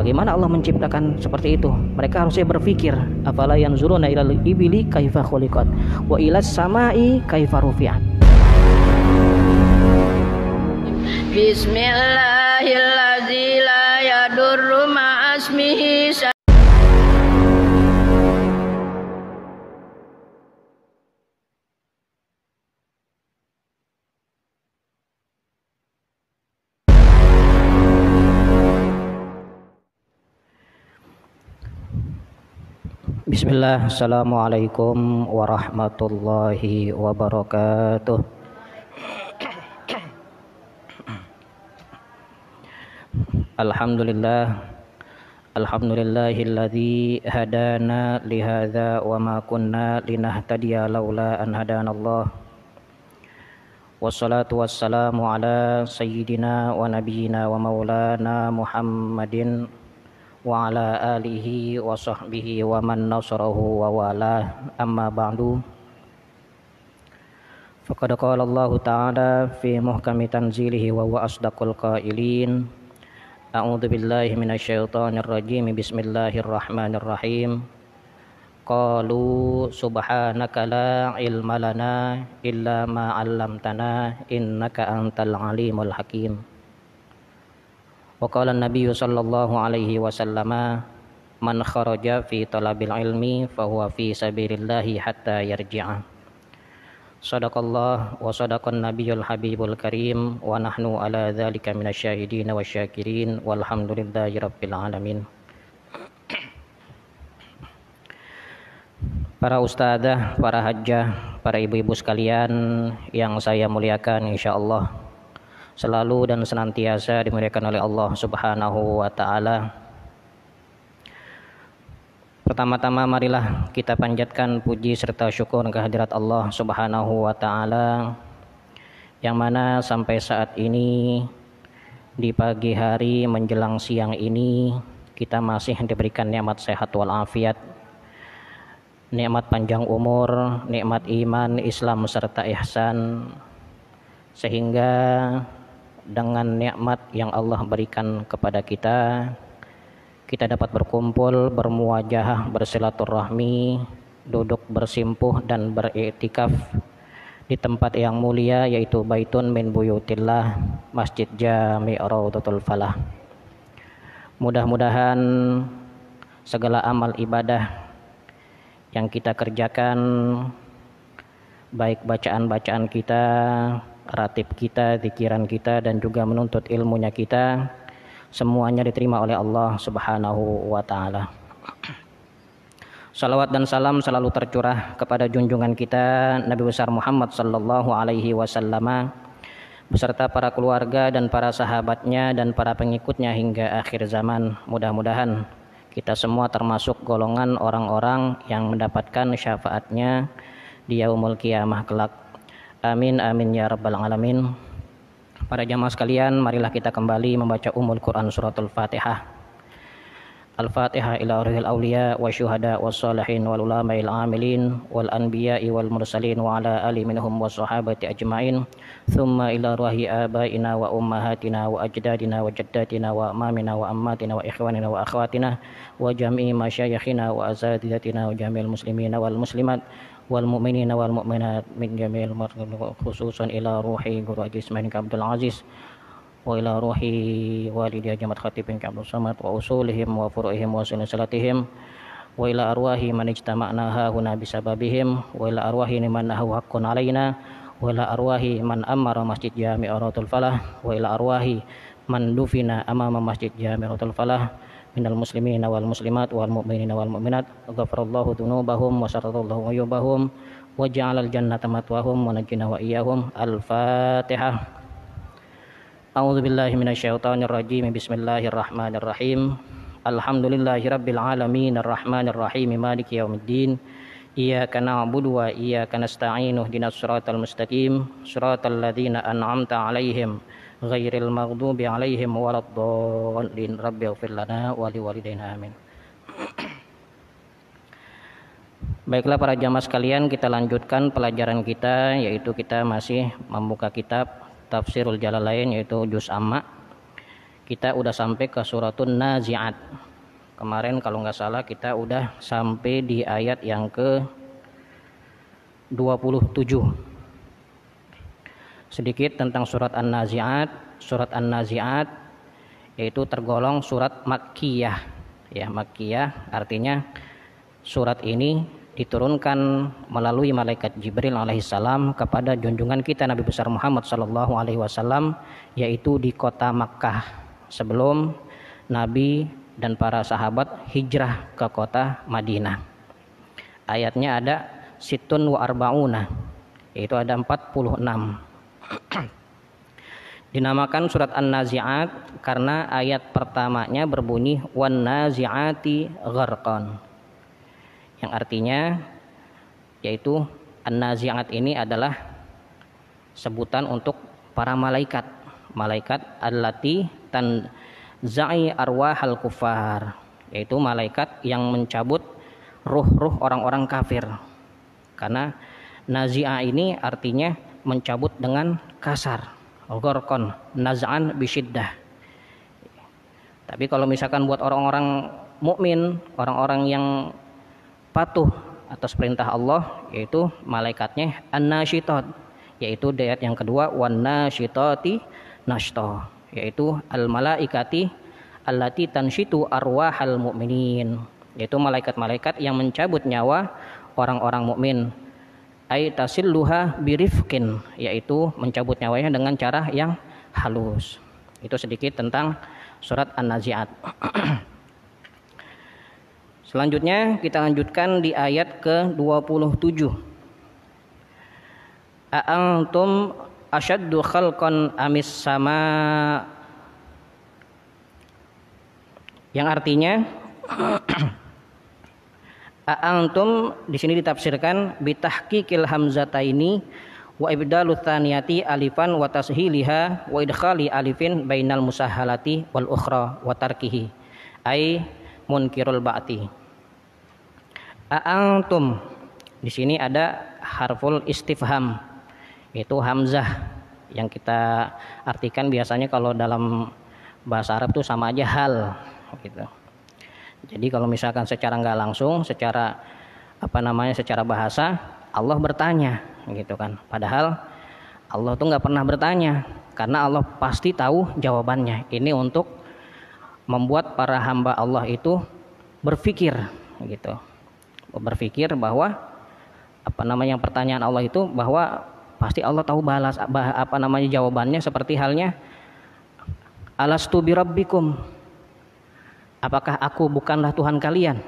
Bagaimana Allah menciptakan seperti itu? Mereka harusnya berpikir, afala yanzuruna ilal ibili kaifa khuliqat wa ilas samai kaifa rufi'at. Bismillahirrahmanirrahim la yadurru ma'asmihi. Bismillah, assalamualaikum warahmatullahi wabarakatuh. Alhamdulillahilladzi hadana lihadza wa ma kunna linahtadiya laula an hadanallah. Wassalatu wassalamu ala sayyidina wa nabiyyina wa maulana Muhammadin wa ala alihi wa sahbihi wa man nasarahu wa wala, amma ba'du. Faqad qala Allah ta'ala fi muhkami tanzilihi wa huwa asdaqul qailin. A'udzu billahi minasyaitonir rajim. Bismillahirrahmanirrahim. Qalu subhanaka la ilma lana illa ma 'allamtana innaka antal alimul hakim. Wa qala an-nabiy sallallahu alaihi wasallam, man kharaja fi talabil ilmi fahuwa fi sabilillahi hatta yarji'a. Sadaqallah wa sadaqan nabiyyul habibul karim wa nahnu ala dzalika minasyahidin wasyakirin walhamdulillahi rabbil alamin. Para ustadzah, para hajjah, para ibu-ibu sekalian yang saya muliakan, insyaallah selalu dan senantiasa dimuliakan oleh Allah Subhanahu wa ta'ala. Pertama-tama marilah kita panjatkan puji serta syukur kehadirat Allah Subhanahu wa ta'ala, yang mana sampai saat ini di pagi hari menjelang siang ini kita masih diberikan nikmat sehat walafiat, nikmat panjang umur, nikmat iman, Islam serta ihsan, sehingga dengan nikmat yang Allah berikan kepada kita, kita dapat berkumpul, bermuajahah, bersilaturahmi, duduk bersimpuh dan beriktikaf di tempat yang mulia, yaitu Baitun min Buyutillah, Masjid Jami' Raudhatul Falah. Mudah-mudahan segala amal ibadah yang kita kerjakan, baik bacaan-bacaan kita, ratib kita, zikiran kita, dan juga menuntut ilmunya kita, semuanya diterima oleh Allah Subhanahu wa ta'ala. Salawat dan salam selalu tercurah kepada junjungan kita Nabi besar Muhammad sallallahu alaihi wasallam beserta para keluarga dan para sahabatnya dan para pengikutnya hingga akhir zaman. Mudah-mudahan kita semua termasuk golongan orang-orang yang mendapatkan syafaatnya di yaumul qiyamah kelak. Amin amin ya rabbal alamin. Para jamaah sekalian, marilah kita kembali membaca Quran suratul Fatihah. Al-Fatihah ila ruhil awliya wa syuhada wa salihin wal ulama'il amilin wal anbiya'i wal mursalin wa ala ali minhum wa sahabati ajma'in, thumma ila ruhi abaina wa ummahatina wa ajdadina wa jaddatina wa amamina wa ammatina wa ikhwanina wa akhwatina wa jami'i masyayikhina wa azadidatina wa jami'il muslimina wal muslimat wal mu'minina wal mu'minat min jami'il khususan ila ruhi Guru Haji Ismail Abdul Aziz wa ila ruhi walidi Jamat Khatib bin Abdul Samad wa usulihim wa furu'ihim wa silsilatihim wa ila arwahi man ijtama'na hahuna bisababihim wa ila arwahi man nahu haqqun alaina wa ila arwahi man amara Masjid Jami' Raudhatul Falah wa ila arwahi man dufina amama Masjid Jami' Raudhatul Falah minal muslimina wal muslimat wal mu'minina wal mu'minat, ghafarallahu dzunubahum wa sarradallahu uyubahum wa ja'alal jannata matwahum wa najjina wa iyyahum. Al-Fatihah. A'udzu billahi minasyaitonir rajim. Bismillahirrahmanirrahim. Alhamdulillahirabbil alamin arrahmanir rahim maliki yaumiddin. Iyyaka na'budu wa iyyaka nasta'in ihdinas siratal mustaqim siratal ladzina an'amta 'alaihim ghairil maghdubi 'alaihim waladdallin. Rabbighfir lana wa liwalidayna amin. Baiklah para jamaah sekalian, kita lanjutkan pelajaran kita, yaitu kita masih membuka kitab Tafsirul Jalalain, yaitu juz amma. kita udah sampai ke suratun Nazi'at. Kemarin kalau nggak salah kita udah sampai di ayat yang ke 27. Sedikit tentang surat An-Nazi'at. Surat An-Nazi'at yaitu tergolong surat Makkiyah. Ya, Makkiyah artinya surat ini diturunkan melalui malaikat Jibril alaihissalam kepada junjungan kita Nabi besar Muhammad sallallahu alaihi wasallam, yaitu di kota Makkah sebelum Nabi dan para sahabat hijrah ke kota Madinah. Ayatnya ada situn wa arba'una, yaitu ada 46. Dinamakan surat An-Nazi'at karena ayat pertamanya berbunyi wan nazi'ati gharqan, yang artinya yaitu An-Nazi'at ini adalah sebutan untuk para malaikat allati tanza'i arwahal kufar, yaitu malaikat yang mencabut ruh-ruh orang-orang kafir. Karena nazi'ah ini artinya mencabut dengan kasar, gharqan, naz'an bisyiddah. Tapi kalau misalkan buat orang-orang mukmin, orang-orang yang patuh atas perintah Allah, yaitu malaikatnya an-nasyitat, yaitu di ayat yang kedua wan nasyitati nashta, yaitu al malaikati allati tanshitu arwahal mu'minin, yaitu malaikat-malaikat yang mencabut nyawa orang-orang mukmin. Ai tasilluha birifqin, yaitu mencabut nyawanya dengan cara yang halus. Itu sedikit tentang surat An-Nazi'at. Selanjutnya kita lanjutkan di ayat ke-27. A'antum asyaddu khalqan amis sama, yang artinya a'antum di sini ditafsirkan bitahqiqil hamzataini wa ibdalu tsaniyati alifan wa tashiliha wa idkhali alifin bainal musahhalati wal ukhra wa tarkihi ai munkirul ba'ti. A'antum di sini ada harful istifham, yaitu hamzah, yang kita artikan biasanya kalau dalam bahasa Arab itu sama aja hal gitu. Jadi kalau misalkan secara nggak langsung, secara secara bahasa Allah bertanya gitu kan. Padahal Allah tuh nggak pernah bertanya, karena Allah pasti tahu jawabannya. Ini untuk membuat para hamba Allah itu berpikir gitu. Berpikir bahwa pertanyaan Allah itu bahwa pasti Allah tahu balas jawabannya, seperti halnya alastu birabbikum, apakah aku bukanlah Tuhan kalian?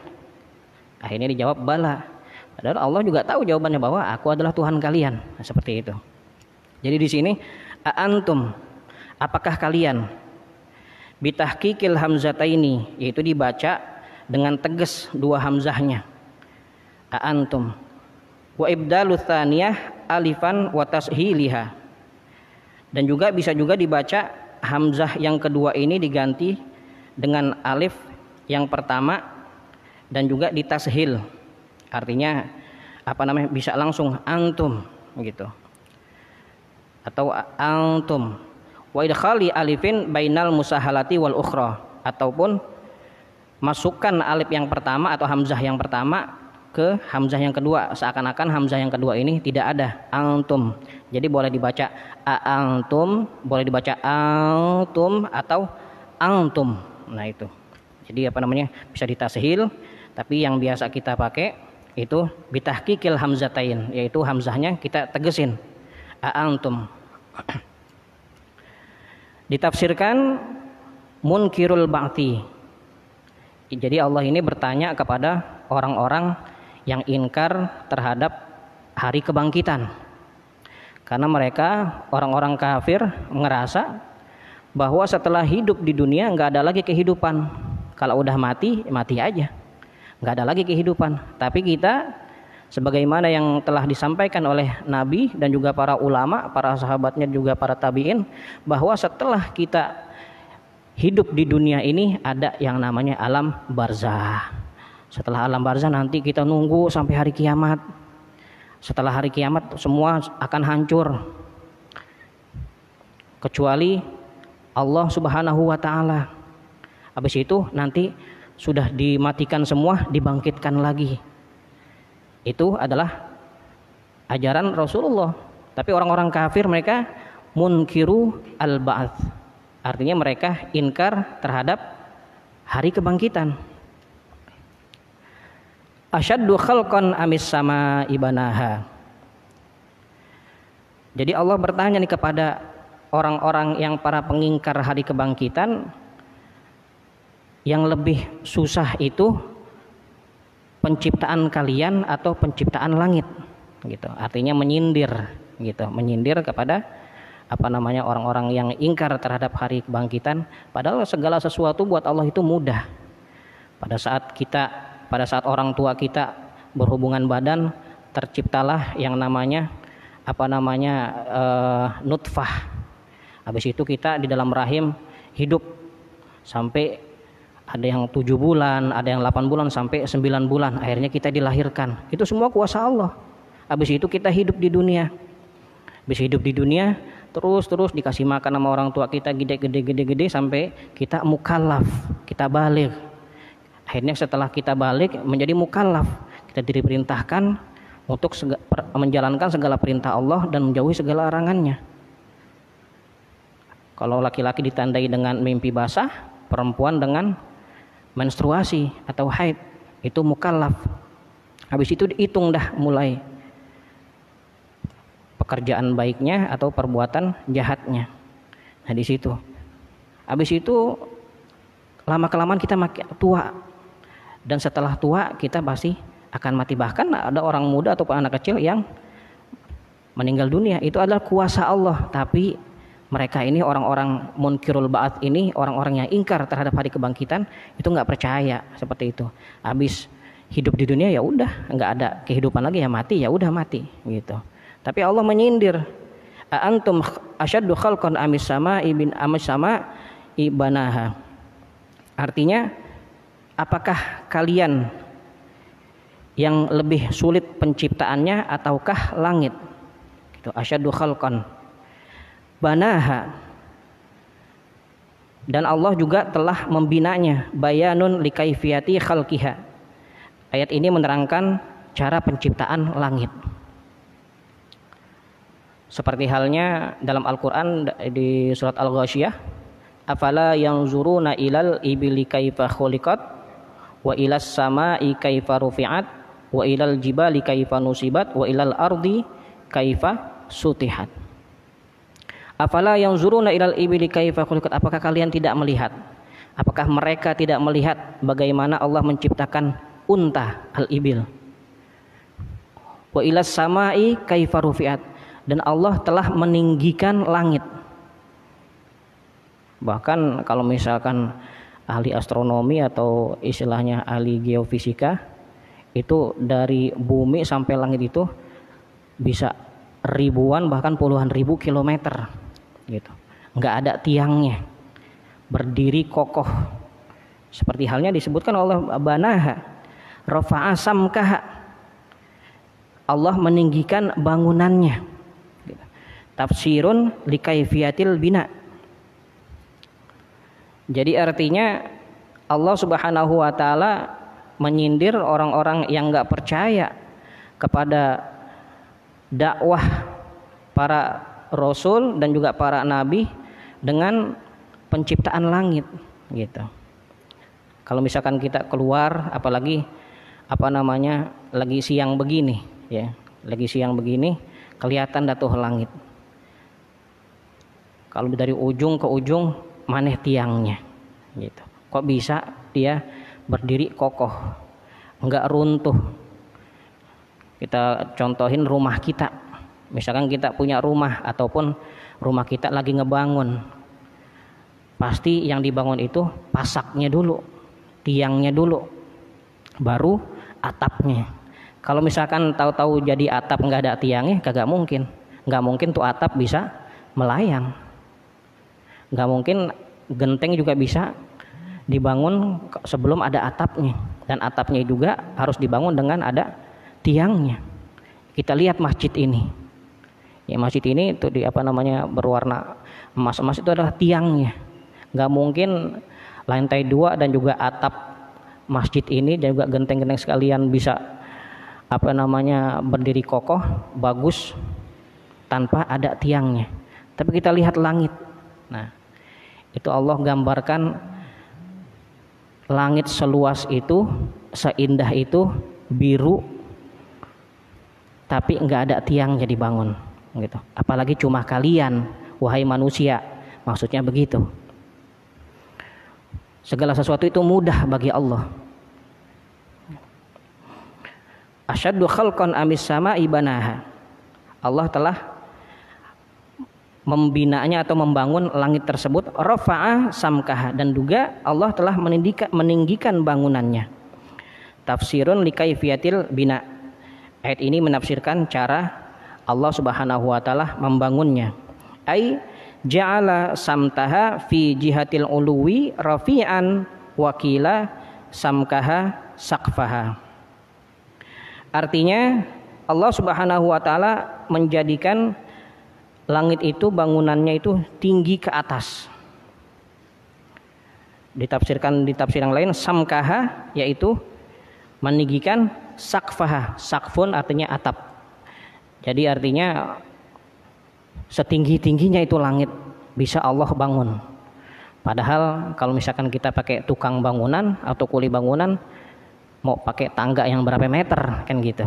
Akhirnya dijawab bala. Padahal Allah juga tahu jawabannya bahwa aku adalah Tuhan kalian. Nah, seperti itu. Jadi di sini antum, apakah kalian? Bitahqiqil hamzataini, yaitu dibaca dengan tegas dua hamzahnya. Antum. Wa ibdalu tsaniyah alifan wa tashiliha. Dan juga bisa juga dibaca hamzah yang kedua ini diganti dengan alif yang pertama dan juga ditashil, artinya bisa langsung antum gitu, atau antum wa idkhali alifin bainal musahalati wal ukhra, ataupun masukkan alif yang pertama atau hamzah yang pertama ke hamzah yang kedua, seakan-akan hamzah yang kedua ini tidak ada, antum. Jadi boleh dibaca antum, boleh dibaca antum atau antum. Nah itu. Jadi bisa ditashil, tapi yang biasa kita pakai itu bitahqiqil hamzatain, yaitu hamzahnya kita tegesin. Antum. Ditafsirkan munkirul ba'ti. Jadi Allah ini bertanya kepada orang-orang yang ingkar terhadap hari kebangkitan. Karena mereka orang-orang kafir ngerasa bahwa setelah hidup di dunia nggak ada lagi kehidupan. Kalau udah mati, mati aja, nggak ada lagi kehidupan. Tapi kita, sebagaimana yang telah disampaikan oleh Nabi dan juga para ulama, para sahabatnya juga para tabi'in, bahwa setelah kita hidup di dunia ini ada yang namanya alam barzah. Setelah alam barzah nanti kita nunggu sampai hari kiamat. Setelah hari kiamat semua akan hancur, kecuali Allah Subhanahu wa taala. Habis itu nanti sudah dimatikan semua, dibangkitkan lagi. Itu adalah ajaran Rasulullah. Tapi orang-orang kafir mereka munkiru al-ba'ats. Artinya mereka inkar terhadap hari kebangkitan. Asyaddu khalqan amis sama ibanaha. Jadi Allah bertanya nih kepada orang-orang yang para pengingkar hari kebangkitan, yang lebih susah itu penciptaan kalian atau penciptaan langit, gitu. Artinya menyindir, gitu, menyindir kepada orang-orang yang ingkar terhadap hari kebangkitan. Padahal segala sesuatu buat Allah itu mudah. Pada saat orang tua kita berhubungan badan, terciptalah yang namanya nutfah. Habis itu kita di dalam rahim hidup sampai ada yang 7 bulan, ada yang 8 bulan sampai 9 bulan. Akhirnya kita dilahirkan. Itu semua kuasa Allah. Habis itu kita hidup di dunia. Habis hidup di dunia, terus dikasih makan sama orang tua kita gede sampai kita mukallaf, kita baligh. Akhirnya setelah kita baligh menjadi mukallaf, kita diperintahkan untuk menjalankan segala perintah Allah dan menjauhi segala larangannya. Kalau laki-laki ditandai dengan mimpi basah, perempuan dengan menstruasi atau haid, itu mukallaf. Habis itu dihitung dah mulai pekerjaan baiknya atau perbuatan jahatnya. Nah di situ. Habis itu lama-kelamaan kita makin tua. Dan setelah tua kita pasti akan mati. Bahkan ada orang muda ataupun anak kecil yang meninggal dunia. Itu adalah kuasa Allah. Tapi mereka ini orang-orang munkirul ba'ats ini, orang-orang yang ingkar terhadap hari kebangkitan, itu nggak percaya seperti itu. Habis hidup di dunia ya udah, nggak ada kehidupan lagi, ya mati, ya udah mati gitu. Tapi Allah menyindir, antum asyaddu khalqan amis sama ibanaha. Artinya, apakah kalian yang lebih sulit penciptaannya ataukah langit? Gitu, asyaddu khalqan. Banaha, dan Allah juga telah membinanya. Bayanun likaifiyati khalqiha. Ayat ini menerangkan cara penciptaan langit. Seperti halnya dalam Al-Quran di surat Al-Ghasyiyah, afala yanzuruna ilal ibili kaifa khuliqat wa ilas samai kaifa rufi'at wa ilal jibali kaifa nusibat wa ilal ardi kaifa sutihat. Afala yanzuruna ilal ibili kaifa khuliqat. Apakah kalian tidak melihat? Apakah mereka tidak melihat bagaimana Allah menciptakan unta al-ibil? Wa ilas samai kaifa rufi'at. Dan Allah telah meninggikan langit. Bahkan kalau misalkan ahli astronomi atau istilahnya ahli geofisika, itu dari bumi sampai langit itu bisa ribuan bahkan puluhan ribu kilometer. Gitu. Nggak ada tiangnya, berdiri kokoh. Seperti halnya disebutkan Allah banaha, rafa'a samkaha. Allah meninggikan bangunannya. Gitu. Tafsirun likaifiyatil bina. Jadi artinya Allah Subhanahu wa taala menyindir orang-orang yang nggak percaya kepada dakwah para Rasul dan juga para nabi dengan penciptaan langit, gitu. Kalau misalkan kita keluar, apalagi lagi siang begini, ya, lagi siang begini, kelihatan datuh langit. Kalau dari ujung ke ujung, maneh tiangnya, gitu. Kok bisa dia berdiri kokoh, enggak runtuh? Kita contohin rumah kita. Misalkan kita punya rumah ataupun rumah kita lagi ngebangun, pasti yang dibangun itu pasaknya dulu, tiangnya dulu, baru atapnya. Kalau misalkan tahu-tahu jadi atap nggak ada tiangnya, nggak mungkin tuh atap bisa melayang, nggak mungkin genteng juga bisa dibangun sebelum ada atapnya, dan atapnya juga harus dibangun dengan ada tiangnya. Kita lihat masjid ini. Ya, masjid ini itu berwarna emas itu adalah tiangnya, Nggak mungkin lantai 2 dan juga atap masjid ini dan juga genteng-genteng sekalian bisa berdiri kokoh bagus tanpa ada tiangnya. Tapi kita lihat langit. Nah, itu Allah gambarkan langit seluas itu, seindah itu, biru, tapi nggak ada tiangnya dibangun gitu. Apalagi cuma kalian, wahai manusia, maksudnya begitu. Segala sesuatu itu mudah bagi Allah. Asyaddu khalqan amis sama'i banaha. Allah telah membinanya atau membangun langit tersebut. Rafa'a samkaha, dan juga Allah telah meninggikan bangunannya. Tafsirun likaifiyatil bina. Ayat ini menafsirkan cara Allah Subhanahu wa taala membangunnya. Ai ja'ala samtaha fi jihatil uluwi rafi'an wakila samkaha saqfaha. Artinya Allah Subhanahu wa taala menjadikan langit itu, bangunannya itu tinggi ke atas. Ditafsirkan di tafsir yang lain samkaha yaitu meninggikan, saqfaha, saqfun artinya atap. Jadi artinya setinggi-tingginya itu langit bisa Allah bangun. Padahal kalau misalkan kita pakai tukang bangunan atau kuli bangunan mau pakai tangga yang berapa meter kan gitu.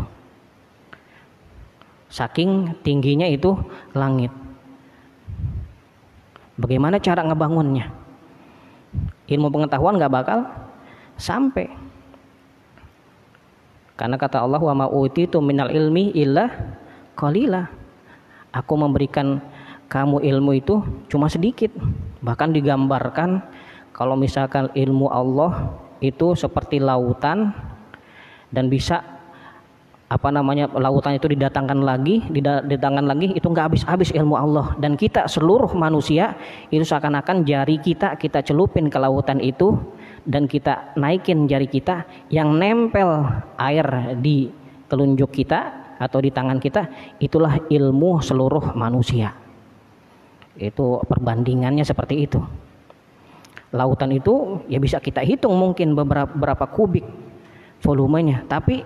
Saking tingginya itu langit. Bagaimana cara ngebangunnya? Ilmu pengetahuan gak bakal sampai. Karena kata Allah, wa ma utitu minal ilmi illa qalila. Aku memberikan kamu ilmu itu cuma sedikit. Bahkan digambarkan kalau misalkan ilmu Allah itu seperti lautan dan bisa lautan itu didatangkan lagi itu nggak habis-habis ilmu Allah. Dan kita seluruh manusia itu seakan-akan jari kita celupin ke lautan itu dan kita naikin jari kita yang nempel air di telunjuk kita atau di tangan kita, itulah ilmu seluruh manusia. Itu perbandingannya seperti itu. Lautan itu ya bisa kita hitung mungkin berapa kubik volumenya, tapi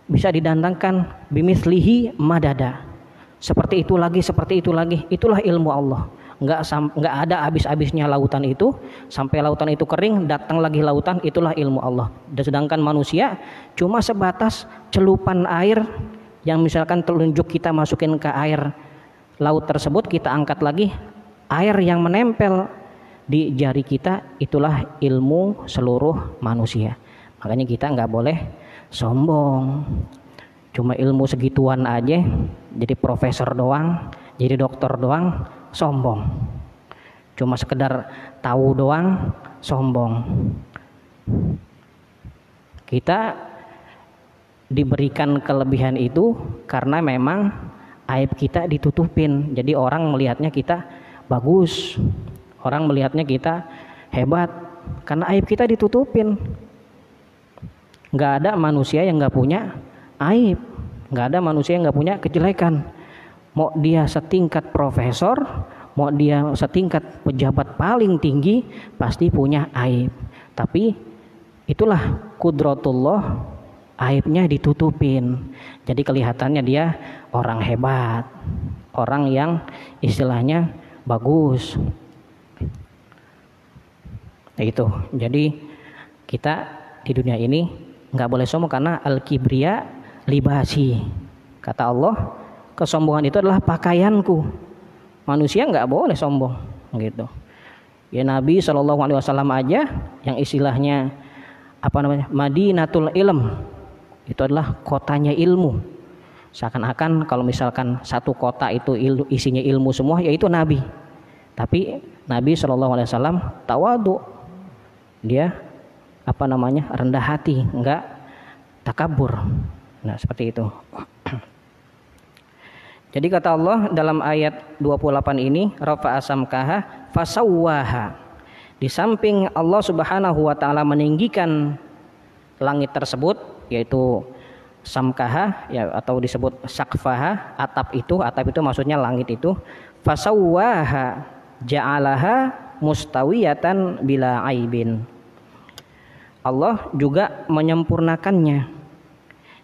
bisa didatangkan bimislihi madada. Seperti itu lagi, itulah ilmu Allah. Enggak ada habis-habisnya lautan itu, sampai lautan itu kering, datang lagi lautan, itulah ilmu Allah. Dan sedangkan manusia cuma sebatas celupan air yang misalkan telunjuk kita masukin ke air laut tersebut, kita angkat lagi, air yang menempel di jari kita, itulah ilmu seluruh manusia. Makanya kita nggak boleh sombong. Cuma ilmu segituan aja, jadi profesor doang, jadi dokter doang, sombong. Cuma sekedar tahu doang, sombong. Kita diberikan kelebihan itu karena memang aib kita ditutupin. Jadi orang melihatnya kita bagus, orang melihatnya kita hebat karena aib kita ditutupin. Nggak ada manusia yang nggak punya aib, nggak ada manusia yang nggak punya kejelekan. Mau dia setingkat profesor, mau dia setingkat pejabat paling tinggi, pasti punya aib. Tapi itulah kudratullah, aibnya ditutupin. Jadi kelihatannya dia orang hebat, orang yang istilahnya bagus. Nah itu. Jadi kita di dunia ini nggak boleh sombong karena al-kibriya libasi. Kata Allah, kesombongan itu adalah pakaianku. Manusia nggak boleh sombong, gitu. Ya Nabi SAW aja yang istilahnya Madinatul Ilm, itu adalah kotanya ilmu. Seakan-akan kalau misalkan satu kota itu isinya ilmu semua, yaitu Nabi. Tapi Nabi SAW tawadu, dia rendah hati, enggak takabur. Nah seperti itu. Jadi kata Allah dalam ayat 28 ini, rafa'a samkaha fasawwaha. Di samping Allah Subhanahu wa taala meninggikan langit tersebut, yaitu samkaha ya, atau disebut saqfaha, atap itu maksudnya langit itu. Fasawwaha ja'alaha mustawiyatan bila aibin. Allah juga menyempurnakannya.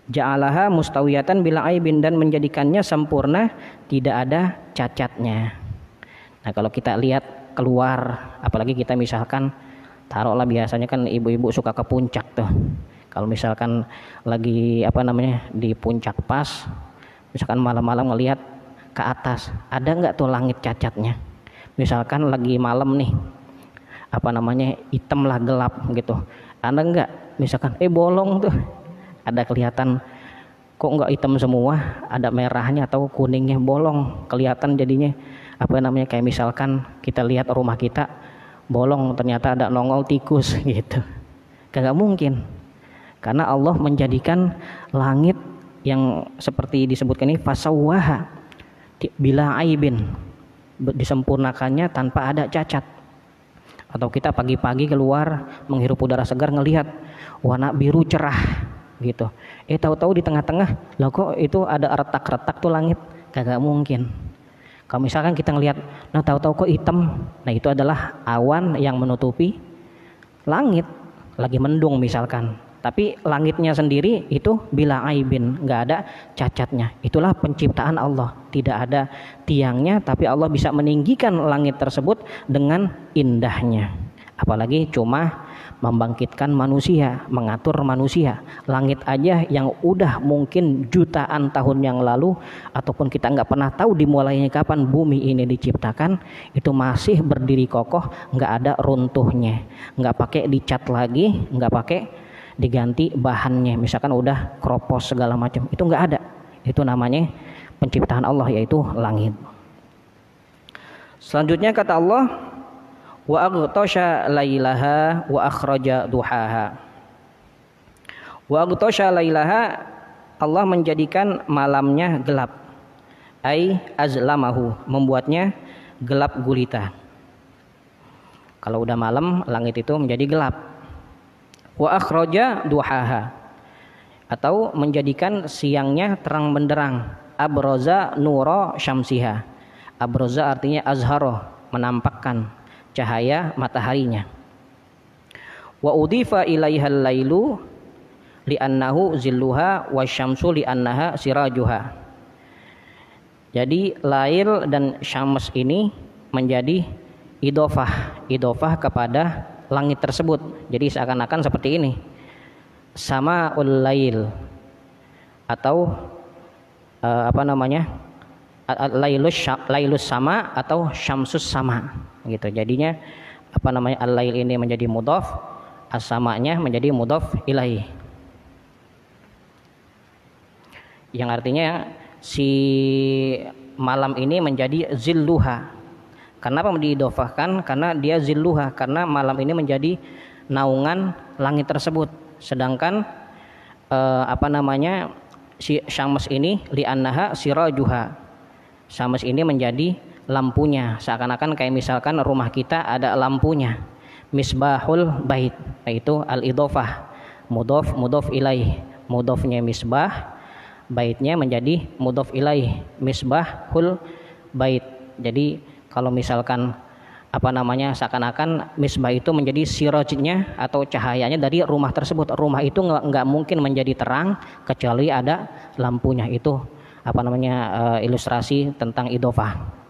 Ja'alaha mustawiyatan bila aibin, dan menjadikannya sempurna, tidak ada cacatnya. Nah, kalau kita lihat keluar, apalagi kita misalkan taruhlah, biasanya kan ibu-ibu suka ke puncak tuh. Kalau misalkan lagi di puncak pas, misalkan malam-malam ngelihat ke atas, ada nggak tuh langit cacatnya? Misalkan lagi malam nih, hitam lah, gelap gitu. Ada nggak misalkan bolong tuh, ada kelihatan kok nggak hitam semua, ada merahnya atau kuningnya, bolong kelihatan jadinya. Kayak misalkan kita lihat rumah kita bolong, ternyata ada nongol tikus gitu. Kagak mungkin, karena Allah menjadikan langit yang seperti disebutkan ini fasawwaha bila aibin, disempurnakannya tanpa ada cacat. Atau kita pagi-pagi keluar menghirup udara segar, ngelihat warna biru cerah gitu, tahu-tahu di tengah-tengah lah kok itu ada retak-retak tuh langit. Kagak mungkin. Kalau misalkan kita ngelihat, nah tahu-tahu kok hitam, nah itu adalah awan yang menutupi langit, lagi mendung misalkan. Tapi langitnya sendiri itu bila aibin, nggak ada cacatnya. Itulah penciptaan Allah, tidak ada tiangnya, tapi Allah bisa meninggikan langit tersebut dengan indahnya. Apalagi cuma membangkitkan manusia, mengatur manusia. Langit aja yang udah mungkin jutaan tahun yang lalu, ataupun kita nggak pernah tahu dimulainya kapan bumi ini diciptakan, itu masih berdiri kokoh, nggak ada runtuhnya, nggak pakai dicat lagi, nggak pakai diganti bahannya, misalkan udah kropos segala macam, itu nggak ada. Itu namanya penciptaan Allah, yaitu langit. Selanjutnya kata Allah, wa aghtasha lailaha wa akhraja duhaha. Wa aghtasha lailaha, Allah menjadikan malamnya gelap, ai azlamahu, membuatnya gelap gulita. Kalau udah malam, langit itu menjadi gelap. Wa akhraja duhaha, atau menjadikan siangnya terang benderang. Abroza nuro syamsiha. Abroza artinya azharo, menampakkan cahaya mataharinya. Wa udhifa ilaihal lailu li'annahu zilluha wa syamsu li'annaha sirajuha. Jadi lail dan syams ini menjadi idofah kepada langit tersebut. Jadi seakan-akan seperti ini, samaul lail, atau lailus sama atau syamsus sama gitu. Jadinya al-lail ini menjadi mudhaf, as-samanya menjadi mudhaf ilaih, yang artinya si malam ini menjadi zilluha. Kenapa diidofahkan? Karena dia zilluha, karena malam ini menjadi naungan langit tersebut. Sedangkan si syams ini li'annaha sirajuha, syams ini menjadi lampunya. Seakan-akan kayak misalkan rumah kita ada lampunya. Misbahul bait, yaitu al-idofah, mudhof ilaih. Mudhofnya misbah, baitnya menjadi mudhof ilaih, misbahul bait. Jadi kalau misalkan seakan-akan misbah itu menjadi sirajnya atau cahayanya dari rumah tersebut. Rumah itu nggak mungkin menjadi terang kecuali ada lampunya. Itu ilustrasi tentang idofah.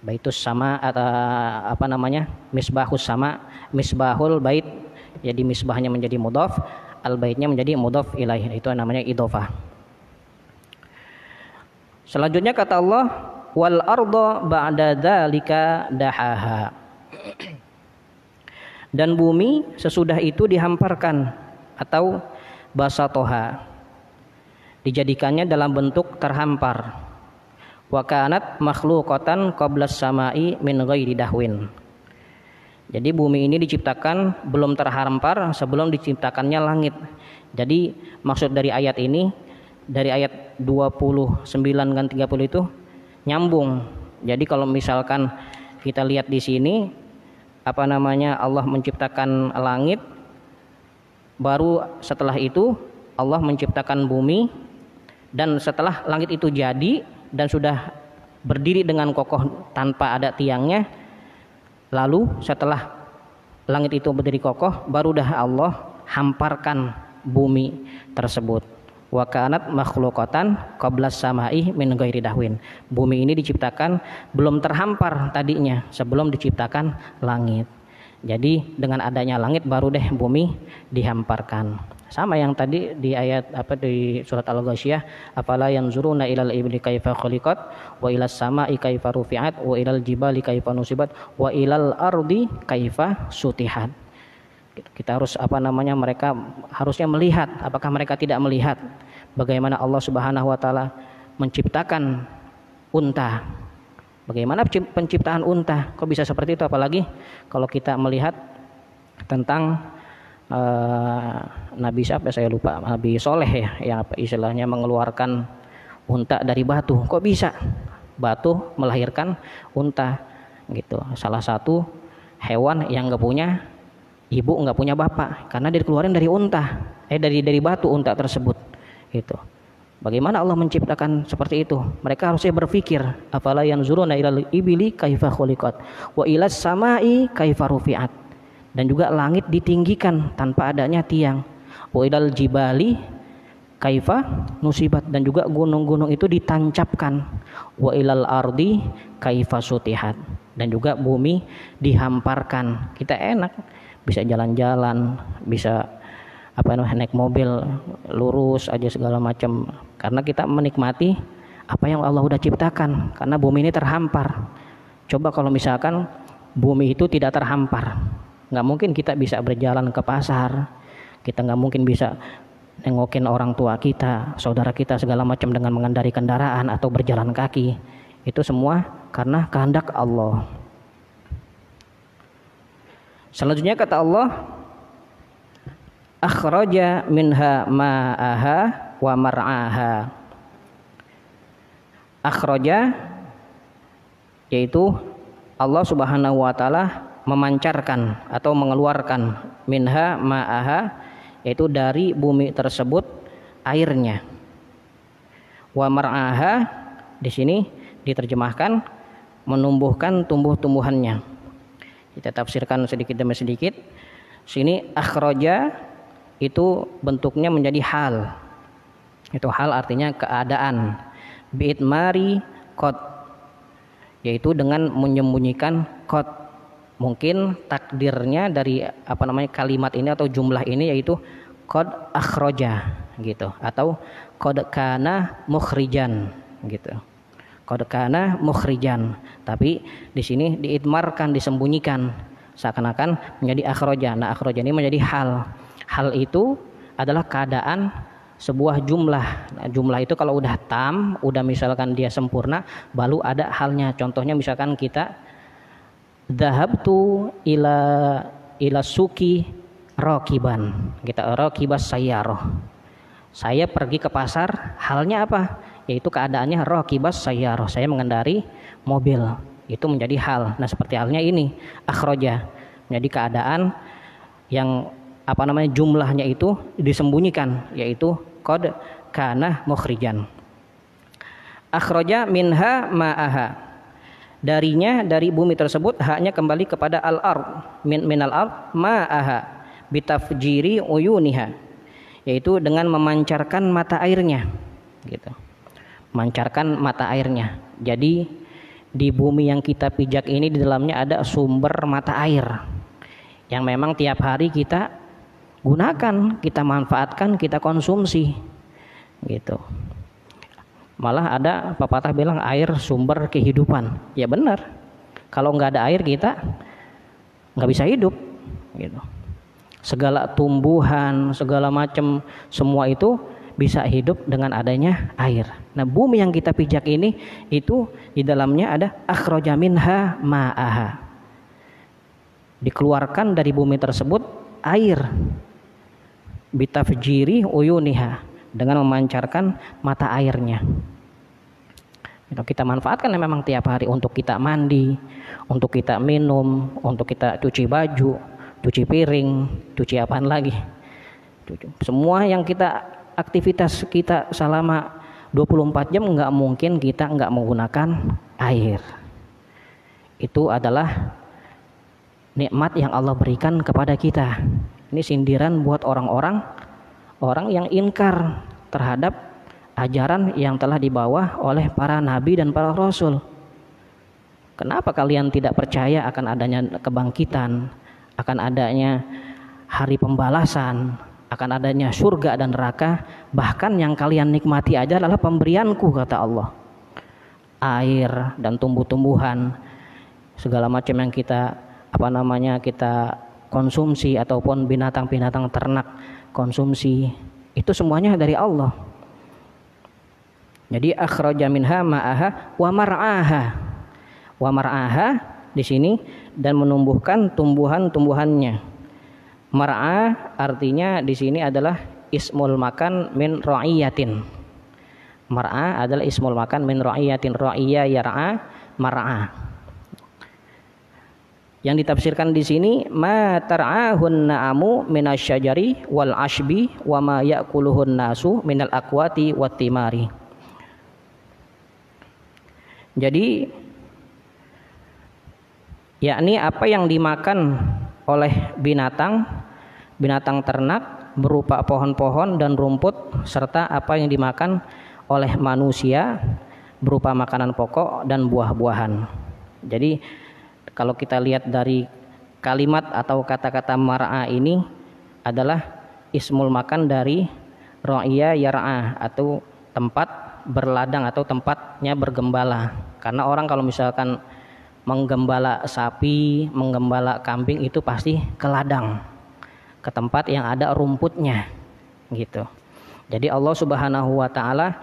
Baitus sama misbahus sama, misbahul bait, jadi misbahnya menjadi mudhaf, al baitnya menjadi mudhaf ilaih. Itu namanya idofah. Selanjutnya kata Allah, wal arda ba'da dzalika dahaha, dan bumi sesudah itu dihamparkan atau basatoha, dijadikannya dalam bentuk terhampar. Wa kanat makhluqatan qablas samai min ghairi dahwin. Jadi bumi ini diciptakan belum terhampar sebelum diciptakannya langit. Jadi maksud dari ayat ini, dari ayat 29 dan 30 itu nyambung. Jadi kalau misalkan kita lihat di sini Allah menciptakan langit, baru setelah itu Allah menciptakan bumi, dan setelah langit itu jadi dan sudah berdiri dengan kokoh tanpa ada tiangnya, Lalu setelah langit itu berdiri kokoh, baru dah Allah hamparkan bumi tersebut. Wa kanat makhluqatan qablas samai min ghairi dahwin. Bumi ini diciptakan belum terhampar tadinya, sebelum diciptakan langit. Jadi dengan adanya langit baru deh bumi dihamparkan. Sama yang tadi di ayat di surat Al-Ghasyiyah, afala yanzuruna ilal ibli kaifa khuliqat wa ilas samai kaifa rufi'at wa ilal jibali kaifa nusibat wa ilal ardi kaifa sutihat. Kita harus mereka harusnya melihat. Apakah mereka tidak melihat bagaimana Allah Subhanahu wa taala menciptakan unta? Bagaimana penciptaan unta? Kok bisa seperti itu? Apalagi kalau kita melihat tentang Nabi siapa saya lupa, Nabi Soleh ya, yang istilahnya mengeluarkan unta dari batu. Kok bisa batu melahirkan unta gitu? Salah satu hewan yang nggak punya ibu, nggak punya bapak, karena dikeluarin dari unta, dari batu unta tersebut. Gitu. Bagaimana Allah menciptakan seperti itu? Mereka harusnya berpikir, afala yanzuruna ilal ibili kaifa khuliqat wa ilas samai kaifa rufi'at. Dan juga langit ditinggikan tanpa adanya tiang. Wa ilal jibali kaifa nusibat, dan juga gunung-gunung itu ditancapkan. Wa ilal ardi kaifa sutihat, dan juga bumi dihamparkan. Kita enak bisa jalan-jalan, bisa naik mobil lurus aja segala macam, karena kita menikmati apa yang Allah udah ciptakan, karena bumi ini terhampar. Coba kalau misalkan bumi itu tidak terhampar, nggak mungkin kita bisa berjalan ke pasar, kita nggak mungkin bisa nengokin orang tua kita, saudara kita segala macam dengan mengendarai kendaraan atau berjalan kaki. Itu semua karena kehendak Allah. Selanjutnya kata Allah, akhraja minha ma'aha wa mar'aha. Akhraja yaitu Allah Subhanahu wa taala memancarkan atau mengeluarkan minha ma'aha, yaitu dari bumi tersebut airnya. Wa mar'aha di sini diterjemahkan menumbuhkan tumbuh-tumbuhannya. Kita tafsirkan sedikit demi sedikit. Sini akhraja itu bentuknya menjadi hal. Itu hal artinya keadaan. Bi'itmari qad, yaitu dengan menyembunyikan qad. Mungkin takdirnya dari kalimat ini atau jumlah ini yaitu qad akhraja gitu, atau qad kana mukhrijan gitu. Qad kana mukhrijan, tapi di sini diitmarkan, disembunyikan, seakan-akan menjadi akhraja. Nah, akhraja ini menjadi hal. Hal itu adalah keadaan sebuah jumlah. Nah, jumlah itu kalau udah tam, udah misalkan dia sempurna, baru ada halnya. Contohnya misalkan kita dhahabtu ila suki rakiban. Kita rakibas sayyarah. Saya pergi ke pasar, halnya apa? Yaitu keadaannya rakibas sayyarah. Saya mengendari mobil. Itu menjadi hal. Nah, seperti halnya ini akhraja. Menjadi keadaan yang jumlahnya itu disembunyikan, yaitu qad kana mukhrijan. Akhraja minha ma'aha. Darinya, dari bumi tersebut, haknya kembali kepada al-ard, minal ard ma'aha bitafjiri uyuniha, yaitu dengan memancarkan mata airnya gitu. Memancarkan mata airnya. Jadi di bumi yang kita pijak ini, di dalamnya ada sumber mata air yang memang tiap hari kita gunakan, kita manfaatkan, kita konsumsi gitu. Malah ada pepatah bilang air sumber kehidupan. Ya benar. Kalau nggak ada air kita nggak bisa hidup gitu. Segala tumbuhan, segala macam, semua itu bisa hidup dengan adanya air. Nah, bumi yang kita pijak ini itu di dalamnya ada akhraja minha ma'aha. Dikeluarkan dari bumi tersebut air. Bitafjiri uyuniha, dengan memancarkan mata airnya. Itu kita manfaatkan memang tiap hari untuk kita mandi, untuk kita minum, untuk kita cuci baju, cuci piring, cuci apaan lagi. Semua yang kita aktivitas kita selama 24 jam nggak mungkin kita nggak menggunakan air. Itu adalah nikmat yang Allah berikan kepada kita. Ini sindiran buat orang-orang yang ingkar terhadap ajaran yang telah dibawa oleh para nabi dan para rasul. Kenapa kalian tidak percaya akan adanya kebangkitan, akan adanya hari pembalasan, akan adanya surga dan neraka? Bahkan yang kalian nikmati aja adalah pemberianku, kata Allah. Air dan tumbuh-tumbuhan, segala macam yang kita kita konsumsi, ataupun binatang-binatang ternak konsumsi, itu semuanya dari Allah. Jadi akhraja minha ma'aha wa mar'aha. Wa mar'aha di sini, dan menumbuhkan tumbuhan-tumbuhannya. Mar'a artinya di sini adalah ismul makan min ra'iyatin. Mar'a adalah ismul makan min ra'iyatin. Ra'iya yar'a, mar'a. Yang ditafsirkan di sini, ma tar'ahun na'amu minasyajari wal ashbi wa ma ya'kuluhun nasu minal akwati wat timari. Jadi yakni apa yang dimakan oleh binatang ternak berupa pohon-pohon dan rumput, serta apa yang dimakan oleh manusia berupa makanan pokok dan buah-buahan. Jadi kalau kita lihat dari kalimat atau kata-kata mar'a ini adalah ismul makan dari ra'iya yar'a, atau tempat berladang atau tempatnya bergembala. Karena orang kalau misalkan menggembala sapi, menggembala kambing, itu pasti ke ladang, ke tempat yang ada rumputnya gitu. Jadi Allah Subhanahu wa taala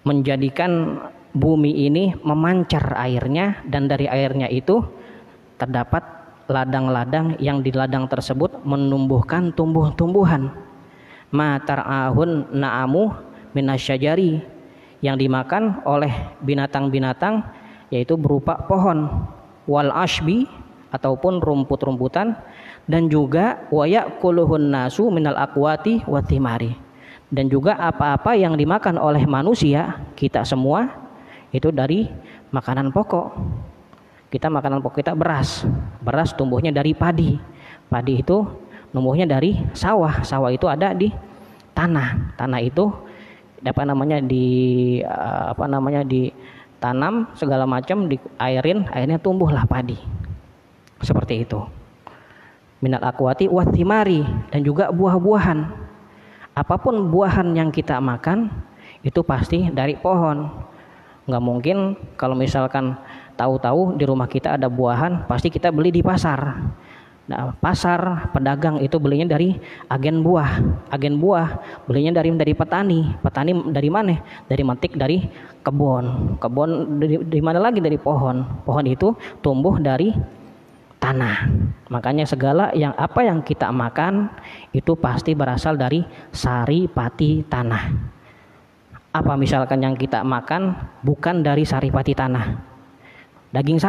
menjadikan bumi ini memancar airnya, dan dari airnya itu terdapat ladang-ladang yang di ladang tersebut menumbuhkan tumbuh-tumbuhan. Ma tar'ahun na'amu minasyajari, yang dimakan oleh binatang-binatang yaitu berupa pohon, wal ashbi ataupun rumput-rumputan, dan juga wa ya'kuluhun nasu minal akwati wat timari, dan juga apa-apa yang dimakan oleh manusia, kita semua itu dari makanan pokok. Kita makanan pokok kita beras tumbuhnya dari padi itu tumbuhnya dari sawah itu ada di tanah itu ditanam segala macam, diairin, akhirnya tumbuhlah padi. Seperti itu. Minal akwati wat timari, dan juga buah-buahan. Apapun buahan yang kita makan itu pasti dari pohon. Nggak mungkin kalau misalkan tahu-tahu di rumah kita ada buahan, pasti kita beli di pasar. Nah, pasar pedagang itu belinya dari agen buah belinya dari petani dari mana? Dari metik dari kebun dari mana lagi? Dari pohon itu tumbuh dari tanah. Makanya segala apa yang kita makan itu pasti berasal dari saripati tanah. Apa misalkan yang kita makan bukan dari saripati tanah? Daging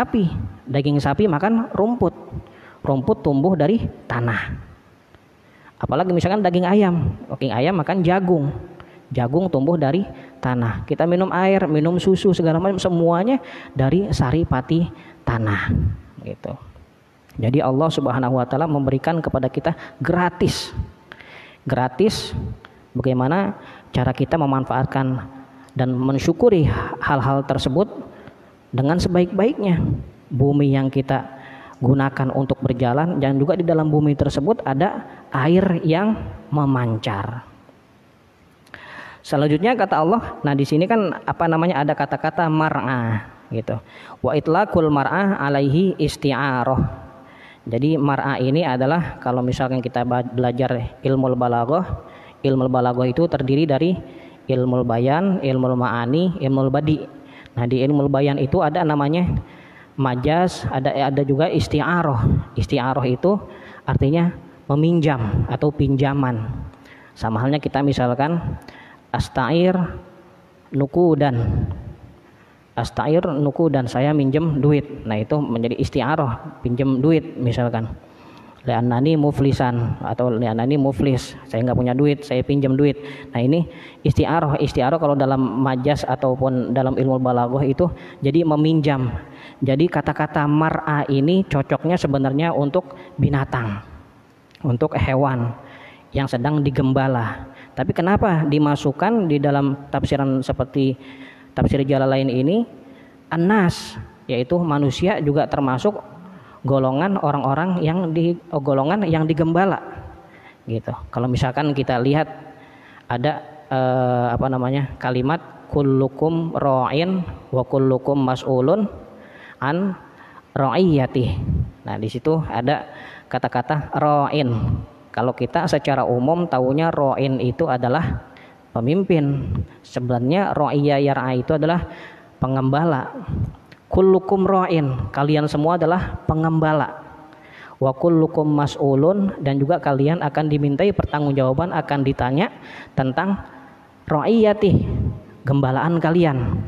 sapi makan rumput tumbuh dari tanah. Apalagi misalkan daging ayam makan jagung tumbuh dari tanah. Kita minum air, minum susu, segala macam semuanya dari saripati tanah gitu. Jadi Allah Subhanahu wa taala memberikan kepada kita gratis bagaimana cara kita memanfaatkan dan mensyukuri hal-hal tersebut dengan sebaik-baiknya. Bumi yang kita gunakan untuk berjalan, dan juga di dalam bumi tersebut ada air yang memancar. Selanjutnya kata Allah, nah di sini kan ada kata-kata mar'ah gitu. Wa itlaqul mar'ah alaihi isti'arah. Jadi mar'ah ini adalah, kalau misalkan kita belajar ilmu balaghah itu terdiri dari ilmu bayan, ilmu ma'ani, ilmu badi. Nah di ilmu bayan itu ada namanya majaz, ada juga isti'arah. Isti'arah itu artinya meminjam atau pinjaman. Sama halnya kita misalkan astair nukudan, saya minjem duit. Nah itu menjadi isti'arah, pinjam duit misalkan. Li'annani muflisan atau li'annani muflis, saya nggak punya duit, saya pinjam duit. Nah ini isti'arah kalau dalam majaz ataupun dalam ilmu balaghah itu jadi meminjam. Jadi kata-kata mar'a ini cocoknya sebenarnya untuk binatang, untuk hewan yang sedang digembala. Tapi kenapa dimasukkan di dalam tafsiran seperti tafsir Jalalain ini annas, yaitu manusia juga termasuk golongan orang-orang golongan yang digembala gitu. Kalau misalkan kita lihat ada kalimat kullukum ra'in wa kullukum mas'ulun an ra'iyati. Nah, di situ ada kata-kata ra'in. Kalau kita secara umum taunya ra'in itu adalah pemimpin. Sebenarnya ra'iyya yar'a itu adalah pengembala. Kullukum ra'in, kalian semua adalah pengembala. Wa kullukum mas'ulun, dan juga kalian akan dimintai pertanggungjawaban, akan ditanya tentang ra'iyati, gembalaan kalian.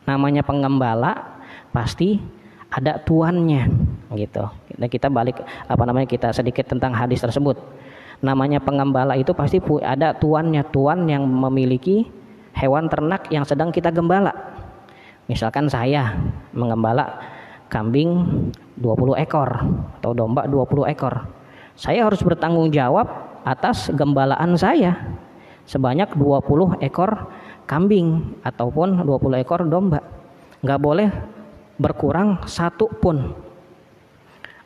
Namanya pengembala pasti ada tuannya gitu. Dan kita balik kita sedikit tentang hadis tersebut. Namanya pengembala itu pasti ada tuannya, tuan yang memiliki hewan ternak yang sedang kita gembala. Misalkan saya mengembala kambing 20 ekor atau domba 20 ekor. Saya harus bertanggung jawab atas gembalaan saya sebanyak 20 ekor kambing ataupun 20 ekor domba. Nggak boleh berkurang satu pun,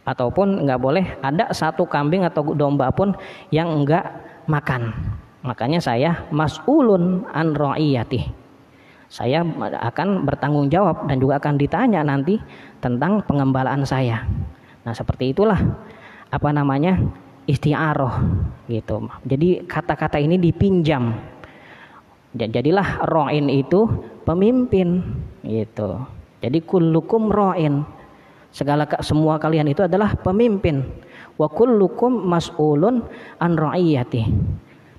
ataupun nggak boleh ada satu kambing atau domba pun yang enggak makan. Makanya saya mas'ulun an ra'iyati. Saya akan bertanggung jawab dan juga akan ditanya nanti tentang pengembalaan saya. Nah, seperti itulah isti'aroh gitu. Jadi kata-kata ini dipinjam. Jadilah ra'in itu pemimpin gitu. Jadi kullukum ra'in, semua kalian itu adalah pemimpin. Wa kullukum mas'ulun an ra'iyati.